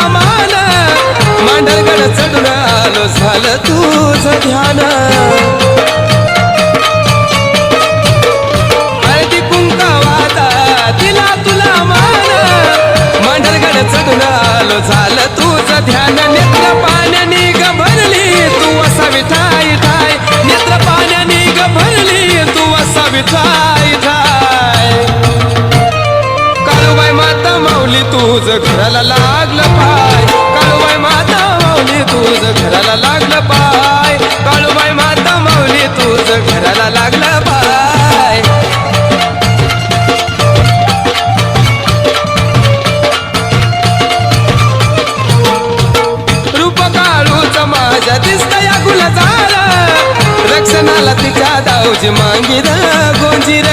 मान मांढरगड चढून आलो झालं तुझं ध्यान हळदी कुंकावाचा दिला तुला मान मांढरगड चढून आलो झालं तुझं ध्यान नेत्र पाण्यानी ग भरली तू असावी ठाय ठाय नेत्र पाण्यानी ग भरली तू असावी ठाय ठाय काळूबाई माता माऊली तुझं घराला लागलं पाय काळूबाई माता माऊली तुझं घराला लागलं पाय काळूबाई माता माऊली तुझं घराला लागलं पाय रूप काळूचं माझ्या दिसतया गुलजार रक्षणाला तिच्या दाऊजी मांगी गोंजीर